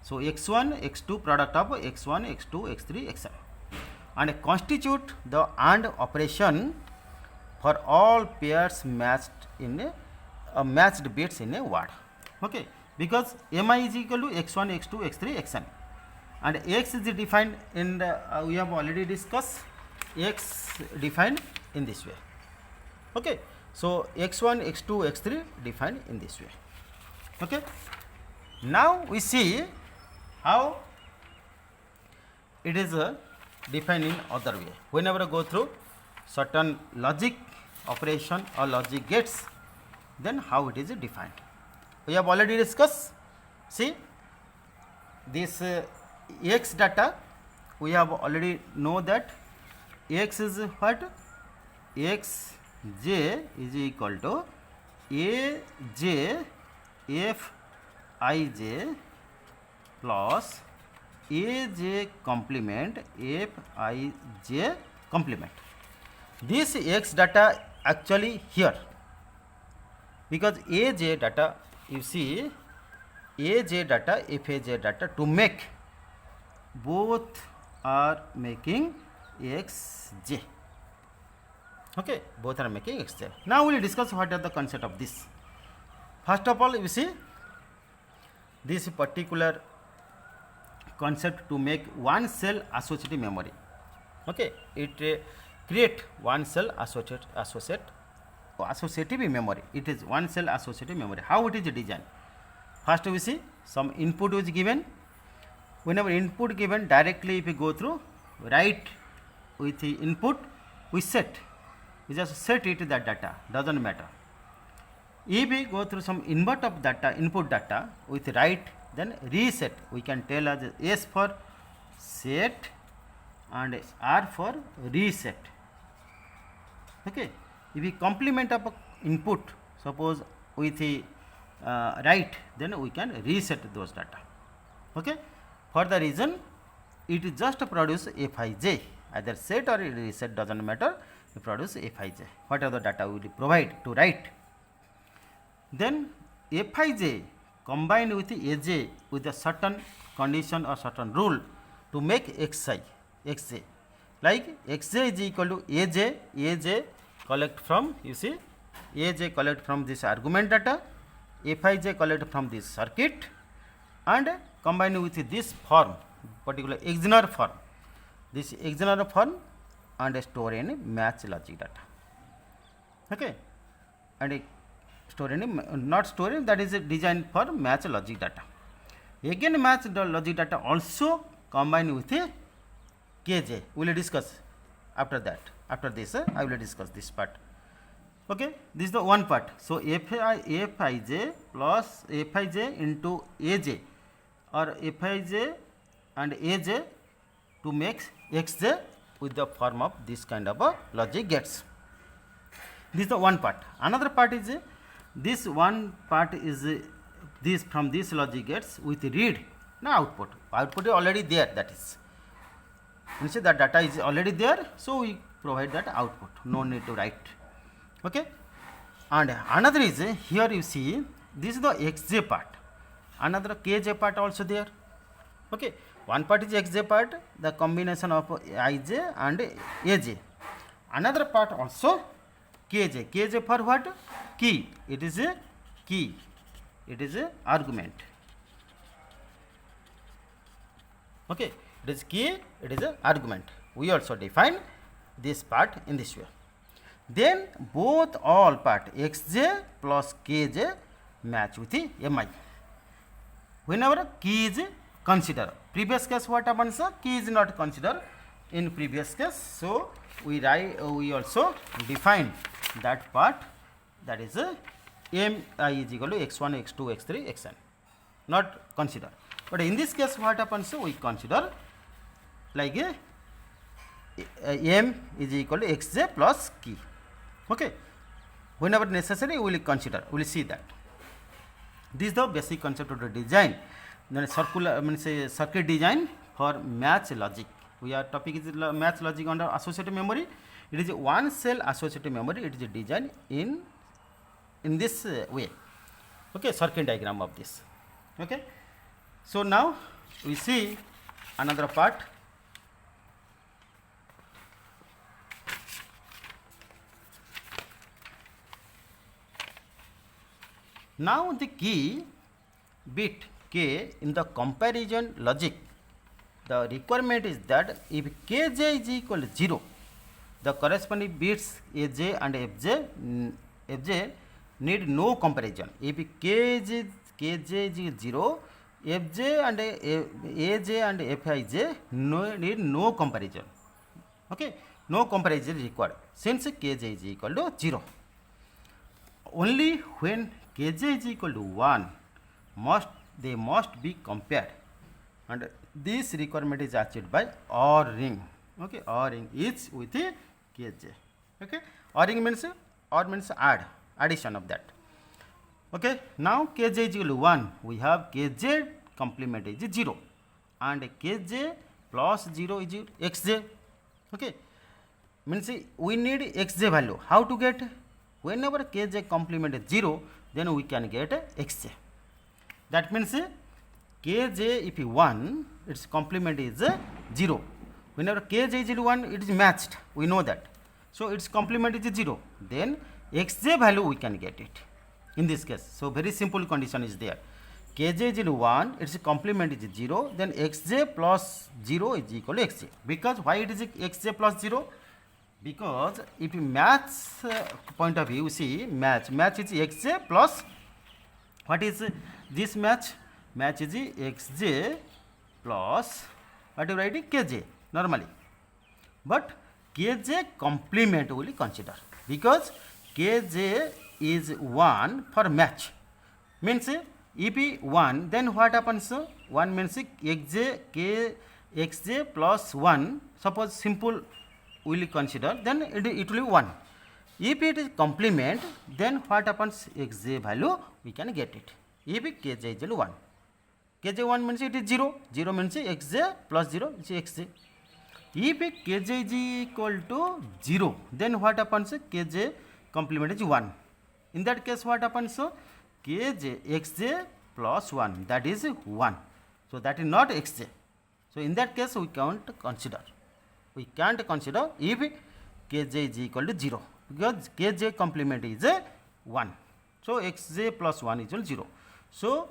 So x1, x2 product of x1, x2, x3, xn, and constitute the AND operation for all pairs matched in a matched bits in a word. Okay, because mi is equal to x1, x2, x3, xn, and x is defined in the we have already discussed x defined in this way. Okay, so x1, x2, x3 defined in this way. Okay, now we see how it is defined in other way. Whenever I go through certain logic operation or logic gates, then how it is defined. We have already discussed. See, this x data, we have already know that x is what? X j is equal to a j f I j plus a j complement f I j complement. This x data actually here, because a j data, you see a j data, f a j data, to make both are making x j. Okay, both are making x j. Now we will discuss what are the concept of this. First of all, you see this particular concept to make one cell associative memory. Okay, it create one cell associative memory. It is one cell associative memory. How it is designed? First we see some input is given. Whenever input given, directly if we go through write with the input, we set, we just set it that data, doesn't matter. If we go through some invert of data, input data with write, then reset, we can tell as S for set and R for reset. Okay, if we complement of input, suppose with the write, then we can reset those data. Okay, for the reason it is just produce Fij, either set or reset, doesn't matter, we produce Fij, whatever the data we will provide to write. Then Fij combined with Aj with a certain condition or certain rule to make Xi, Xj, like Xj is equal to Aj collect from, you see, Aj collect from this argument data, Fij collect from this circuit, and combined with this form, particular XNOR form, this XNOR form, and store in match logic data. Okay, and store in, not storing, that is designed for match logic data. Again match the logic data also combined with a Kj. We will discuss after that. After this, I will discuss this part. Okay, this is the one part. So Fij plus Fij into Aj, or Fij and Aj to make Xj with the form of this kind of a logic gates. This is the one part. Another part is this one part is this from this logic gates with read, now output. Output is already there, that is. You see that data is already there, so we provide that output, no need to write. Okay, and another is here you see this is the Xj part, another Kj part also there. Okay, one part is Xj part, the combination of Ij and Aj. Another part also Kj. Kj for what? Key. It is a key. It is a argument. Okay, it is key. It is a argument. We also define this part in this way. Then both all part Xj plus Kj match with the Mi. Whenever key is considered, previous case what happens, key is not considered, in previous case. So we also define that part, that is mi is equal to x1, x2, x3, xn, not consider. But in this case what happens, so we consider like m is equal to xj plus key. Okay, whenever necessary we will consider, we will see that. This is the basic concept of the design. Then circular means a circuit design for match logic. We are topic is match logic under associative memory. It is a one cell associative memory. It is designed in this way. Okay, circuit diagram of this. Okay, so now we see another part. Now the key bit k in the comparison logic, the requirement is that if kj is equal to 0, the corresponding bits aj and fj need no comparison. If kj is 0, fj and aj and fij need no comparison. Okay, no comparison is required since kj is equal to 0. Only when kj is equal to 1 they must be compared, and this requirement is achieved by OR ring. Okay, OR ring is with kj. Okay, OR ring means addition of that. Okay, now kj is equal to 1, we have kj complement is 0 and kj plus 0 is xj. Okay, means we need xj value. How to get? Whenever kj complement is 0, then we can get xj. That means kj if 1, its complement is 0. Whenever kj is 1, it is matched, we know that. So its complement is 0, then xj value we can get it in this case. So very simple condition is there. Kj is 1, its complement is 0, then xj plus 0 is equal to xj. Because why it is xj plus 0? Because if you match point of view, see match is xj plus, what is this match? Match is xj plus, what you write, kj normally. But kj complement will consider, because kj is 1 for match. Means if 1, then what happens? 1 means xj plus 1. Suppose simple will consider, then it will be 1. If it is complement, then what happens? Xj value we can get it. If kj is 1, kj 1 means it is 0, 0 means xj plus 0 is xj. If kj is equal to 0, then what happens? Kj complement is 1. In that case what happens? So kj xj plus 1, that is 1. So that is not xj. So in that case we can't consider. We can't consider if kj is equal to 0, because kj complement is 1. So xj plus 1 is equal to 0. So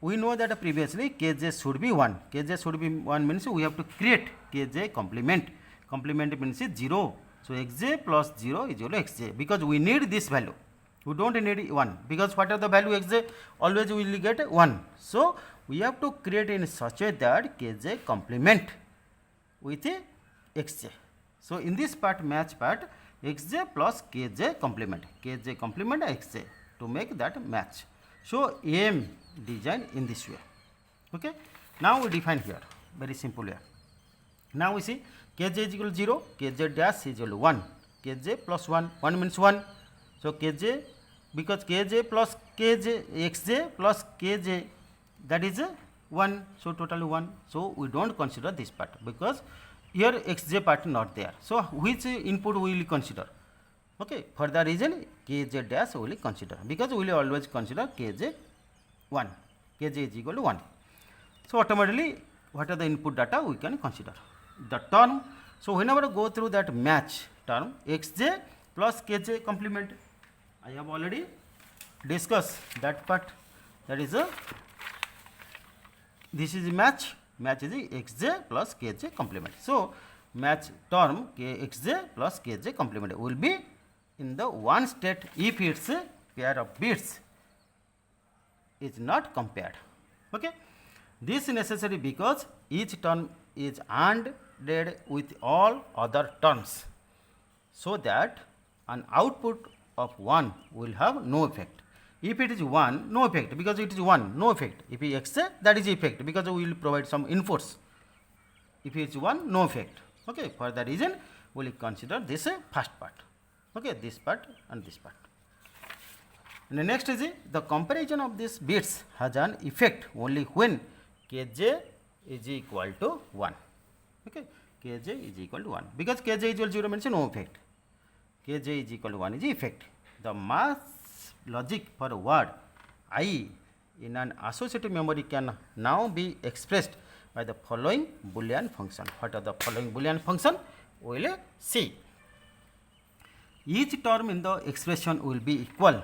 we know that previously kj should be 1. Kj should be 1 means we have to create kj complement. Complement means 0. So xj plus 0 is equal to xj, because we need this value. We don't need 1, because what are the value xj? Always we will get 1. So we have to create in such a way that kj complement with xj. So in this part, match part, xj plus kj complement xj to make that match. So m design in this way. Okay, now we define here very simple here. Now we see kj is equal to 0, kj dash is equal to 1, kj plus 1, 1 means 1. So kj, because kj plus kj, xj plus kj, that is 1, so totally 1. So we don't consider this part, because here xj part not there. So which input we will consider? Okay, for the reason kj dash we will consider, because we will always consider kj 1, kj is equal to 1. So automatically what are the input data we can consider? The term. So whenever I go through that match term, xj plus kj complement, I have already discussed that part. That is this is match. Match is xj plus kj complement. So match term xj plus kj complement will be in the one state if its pair of bits is not compared. Okay, this is necessary because each term is AND added with all other terms, so that an output of 1 will have no effect. If it is 1, no effect, because it is 1, no effect. If it is xj, that is effect, because we will provide some inputs. If it is 1, no effect. Okay, for that reason we will consider this first part. Okay, this part and this part. And the next is the comparison of these bits has an effect only when kj is equal to 1. Okay, kj is equal to 1, because kj is equal to 0 means no effect. Kj is equal to 1 is effect. The mass logic for a word I in an associative memory can now be expressed by the following Boolean function. What are the following Boolean function? We will see. Each term in the expression will be equal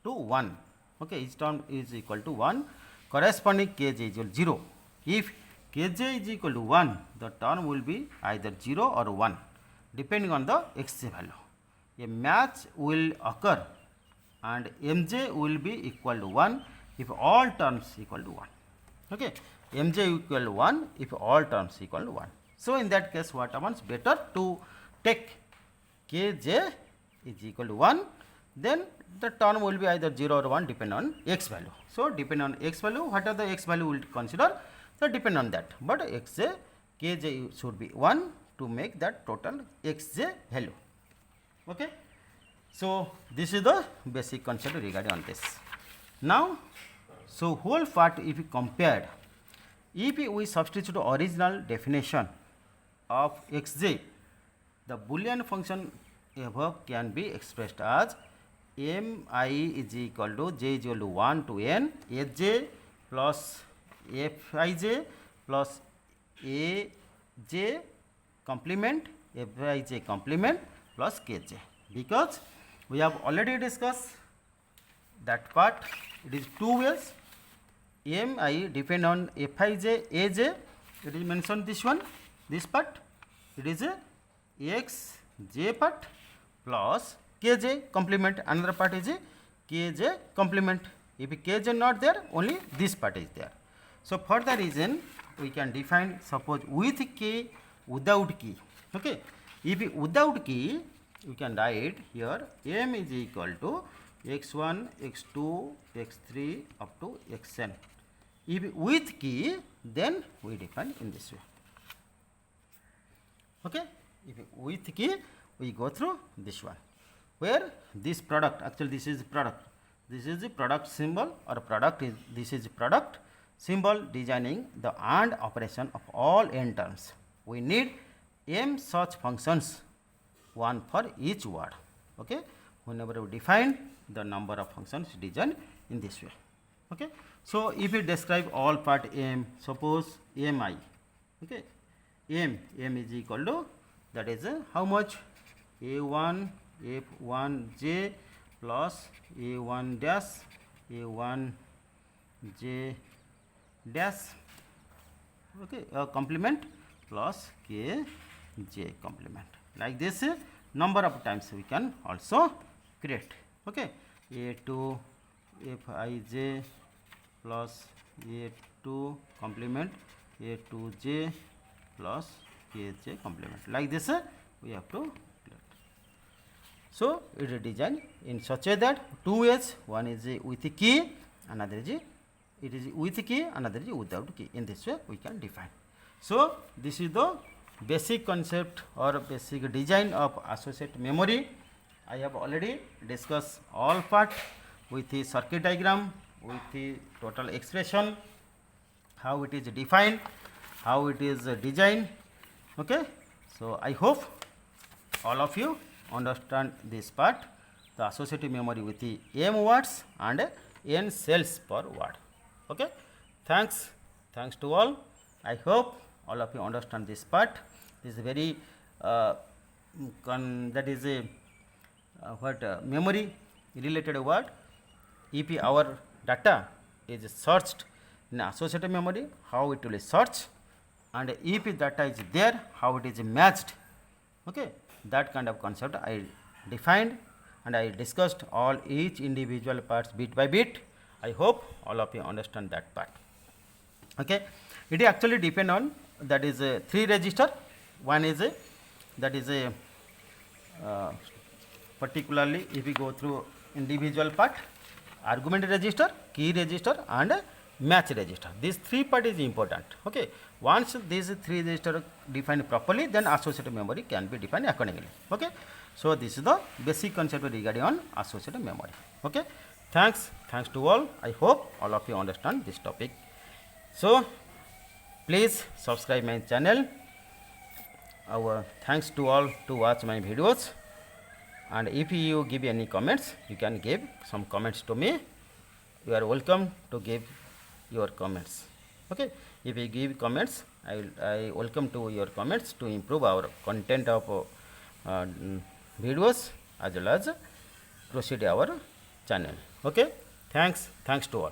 to 1. Okay, each term is equal to 1, corresponding kj is equal to 0. If kj is equal to 1, the term will be either 0 or 1, depending on the xj value. A match will occur and mj will be equal to 1 if all terms equal to 1. Okay, mj equal to 1 if all terms equal to 1. So in that case, what happens? Better to take kj is equal to 1, then the term will be either 0 or 1 depending on x value. So depending on x value, what are the x value we will consider? So depend on that. But xj, kj should be 1 to make that total xj value. Okay. So this is the basic concept regarding on this. Now, so whole part if we compared, if we substitute original definition of xj, the Boolean function above can be expressed as mi is equal to j is equal to 1 to n aj plus fij plus aj complement fij complement plus kj, because we have already discussed that part. It is two ways. Mi depend on fij aj, it is mentioned this one, this part, it is a xj part plus kj complement, another part is a kj complement. If kj not there, only this part is there. So for that reason we can define, suppose with key, without key. Okay, if without key, we can write here m is equal to x1, x2, x3 up to xn. If with key, then we define in this way. Okay, if with key, we go through this one, where this product, actually this is product, this is the product symbol, or product is, this is product symbol designing the AND operation of all n terms. We need m such functions, one for each word. Okay, whenever we define the number of functions designed in this way. Okay, so if we describe all part m, suppose mi. Okay, m is equal to, that is how much, a1 f1j plus a1 dash a1j dash, okay, complement plus kj complement. Like this number of times we can also create. Okay, a2 fij plus a2 complement a2j plus kj complement. Like this we have to create. So it is designed in such a that two ways, one is with the key, another is it is with key, another is without key. In this way we can define. So this is the basic concept or basic design of associative memory. I have already discussed all part with the circuit diagram, with the total expression, how it is defined, how it is designed. Okay, so I hope all of you understand this part, the associative memory with the m words and n cells per word. Okay, thanks to all. I hope all of you understand this part. This is very that is a memory related word. If our data is searched in associative memory, how it will search, and if data is there, how it is matched. Okay, that kind of concept I defined and I discussed all each individual parts bit by bit. I hope all of you understand that part. Okay, it actually depend on, that is 3 register. One is a, that is a particularly if we go through individual part, argument register, key register and match register. These three part is important. Okay. Once these three register defined properly, then associative memory can be defined accordingly. Okay. So this is the basic concept regarding on associative memory. Okay. Thanks to all. I hope all of you understand this topic. So please subscribe my channel. Our thanks to all to watch my videos. And if you give any comments, you can give some comments to me. You are welcome to give your comments. Okay. If you give comments, I welcome to your comments to improve our content of videos as well as proceed our channel. Okay. Thanks to all.